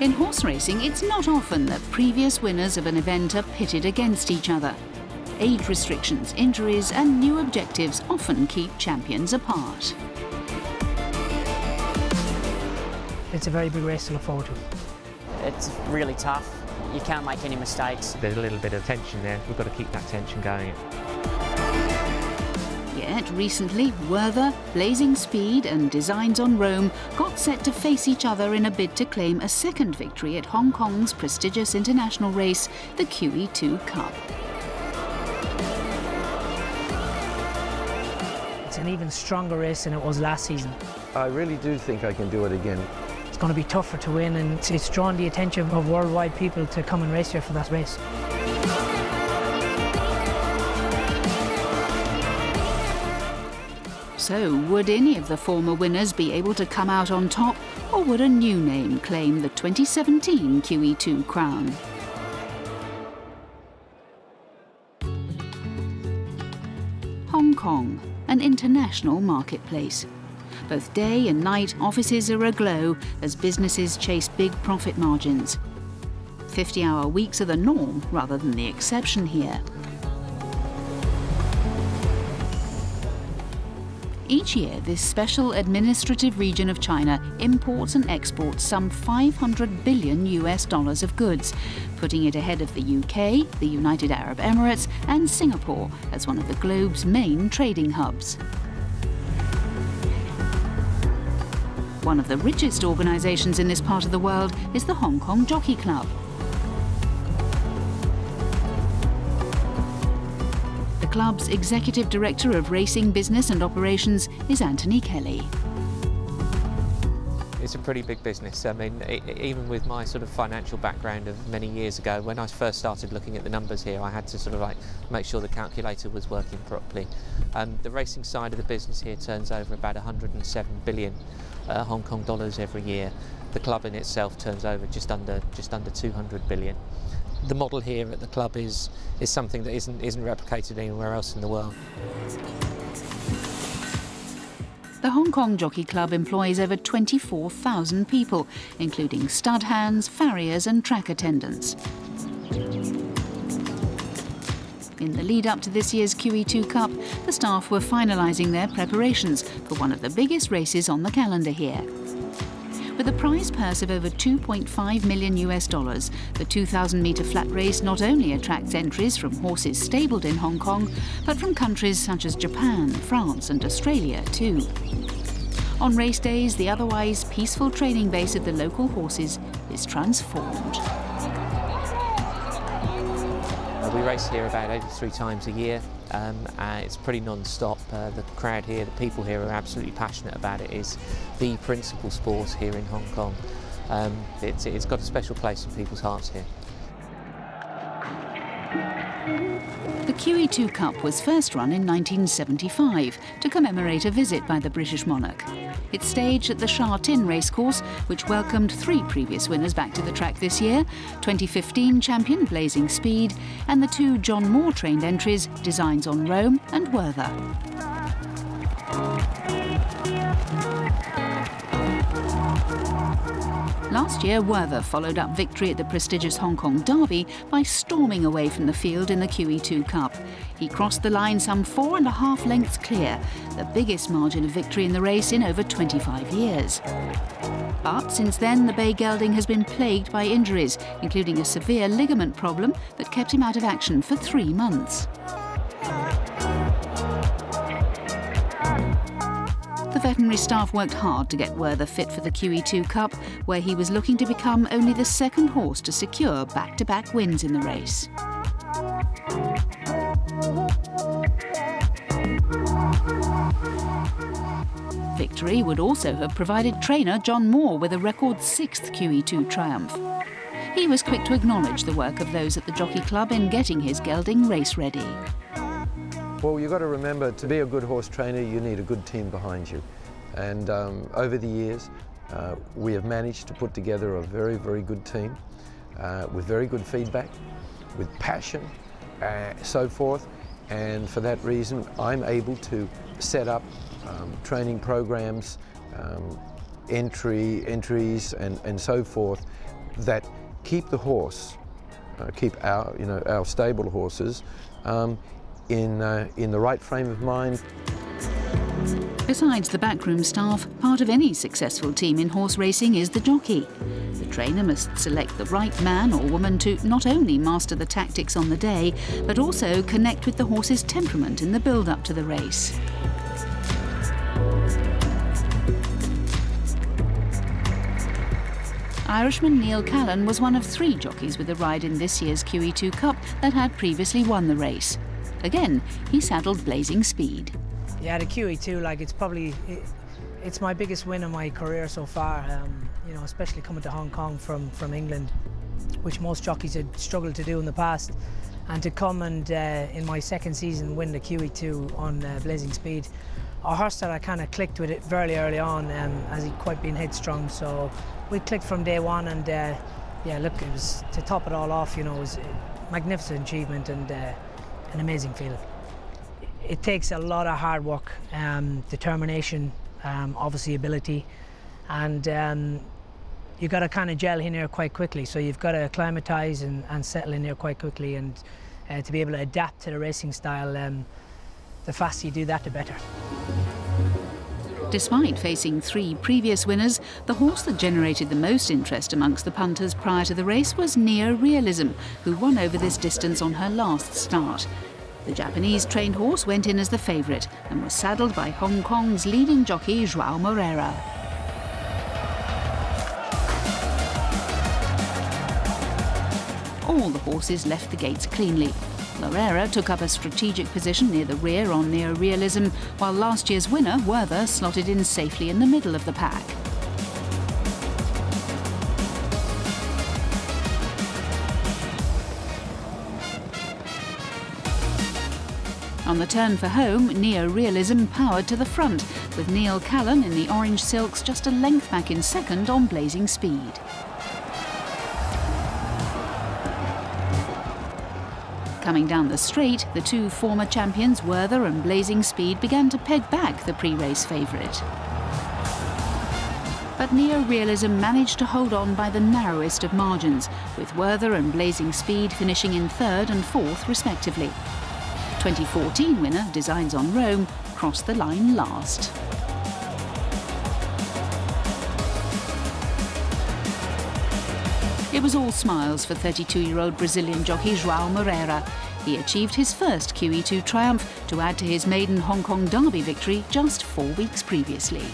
In horse racing, it's not often that previous winners of an event are pitted against each other. Age restrictions, injuries and new objectives often keep champions apart. It's a very big race to look forward to. It's really tough. You can't make any mistakes. There's a little bit of tension there. We've got to keep that tension going. Yet recently, Werther, Blazing Speed and Designs on Rome got set to face each other in a bid to claim a second victory at Hong Kong's prestigious international race, the QE2 Cup. It's an even stronger race than it was last season. I really do think I can do it again. It's going to be tougher to win, and it's drawn the attention of worldwide people to come and race here for that race. So, would any of the former winners be able to come out on top, or would a new name claim the 2017 QE2 crown? Hong Kong, an international marketplace. Both day and night, offices are aglow as businesses chase big profit margins. 50-hour weeks are the norm rather than the exception here. Each year, this special administrative region of China imports and exports some $500 billion of goods, putting it ahead of the UK, the United Arab Emirates and Singapore as one of the globe's main trading hubs. One of the richest organisations in this part of the world is the Hong Kong Jockey Club. The club's Executive Director of Racing Business and Operations is Neal Kalin. It's a pretty big business. I mean, even with my sort of financial background of many years ago, when I first started looking at the numbers here, I had to sort of like make sure the calculator was working properly. The racing side of the business here turns over about 107 billion Hong Kong dollars every year. The club in itself turns over just under 200 billion. The model here at the club is something that isn't replicated anywhere else in the world. The Hong Kong Jockey Club employs over 24,000 people, including stud hands, farriers and track attendants. In the lead-up to this year's QE2 Cup, the staff were finalising their preparations for one of the biggest races on the calendar here. With a prize purse of over $2.5 million, the 2,000-metre flat race not only attracts entries from horses stabled in Hong Kong, but from countries such as Japan, France and Australia too. On race days, the otherwise peaceful training base of the local horses is transformed. We race here about 83 times a year. It's pretty non-stop. The crowd here, the people here are absolutely passionate about it. It's the principal sport here in Hong Kong. It's got a special place in people's hearts here. The QE2 Cup was first run in 1975 to commemorate a visit by the British monarch. It's staged at the Sha Tin racecourse, which welcomed 3 previous winners back to the track this year, 2015 champion Blazing Speed and the 2 John Moore-trained entries, Designs on Rome and Werther. Last year, Werther followed up victory at the prestigious Hong Kong Derby by storming away from the field in the QE2 Cup. He crossed the line some 4.5 lengths clear, the biggest margin of victory in the race in over 25 years. But since then, the bay gelding has been plagued by injuries, including a severe ligament problem that kept him out of action for 3 months. The veterinary staff worked hard to get Werther fit for the QE2 Cup, where he was looking to become only the second horse to secure back-to-back wins in the race. Victory would also have provided trainer John Moore with a record 6th QE2 triumph. He was quick to acknowledge the work of those at the Jockey Club in getting his gelding race-ready. Well, you've got to remember, to be a good horse trainer, you need a good team behind you. And over the years, we have managed to put together a very, very good team with very good feedback, with passion, so forth. And for that reason, I'm able to set up training programs, entries and so forth that keep the horse, keep our stable horses in the right frame of mind. Besides the backroom staff, part of any successful team in horse racing is the jockey. The trainer must select the right man or woman to not only master the tactics on the day, but also connect with the horse's temperament in the build-up to the race. Irishman Neal Kalin was one of 3 jockeys with a ride in this year's QE2 Cup that had previously won the race. Again, he saddled Blazing Speed. Yeah, the QE2, like, it's my biggest win of my career so far. You know, especially coming to Hong Kong from England, which most jockeys had struggled to do in the past, and to come and in my second season win the QE2 on Blazing Speed. A horse that I kind of clicked with it very early on, as he'd quite been headstrong, so we clicked from day one. And yeah, look, it was, to top it all off, you know, it was a magnificent achievement and an amazing feeling. It takes a lot of hard work, determination, obviously ability, and you've got to kind of gel in here quite quickly. So you've got to acclimatise and settle in here quite quickly, and to be able to adapt to the racing style. The faster you do that, the better. Despite facing 3 previous winners, the horse that generated the most interest amongst the punters prior to the race was Near Realism, who won over this distance on her last start. The Japanese trained horse went in as the favourite and was saddled by Hong Kong's leading jockey João Moreira. All the horses left the gates cleanly. Moreira took up a strategic position near the rear on Near Realism, while last year's winner, Werther, slotted in safely in the middle of the pack. On the turn for home, Near Realism powered to the front, with Neal Kalin in the orange silks just a length back in second on Blazing Speed. Coming down the straight, the 2 former champions, Werther and Blazing Speed, began to peg back the pre-race favourite. But Near Realism managed to hold on by the narrowest of margins, with Werther and Blazing Speed finishing in 3rd and 4th respectively. 2014 winner, Designs on Rome, crossed the line last. It was all smiles for 32-year-old Brazilian jockey João Moreira. He achieved his first QE2 triumph to add to his maiden Hong Kong Derby victory just 4 weeks previously.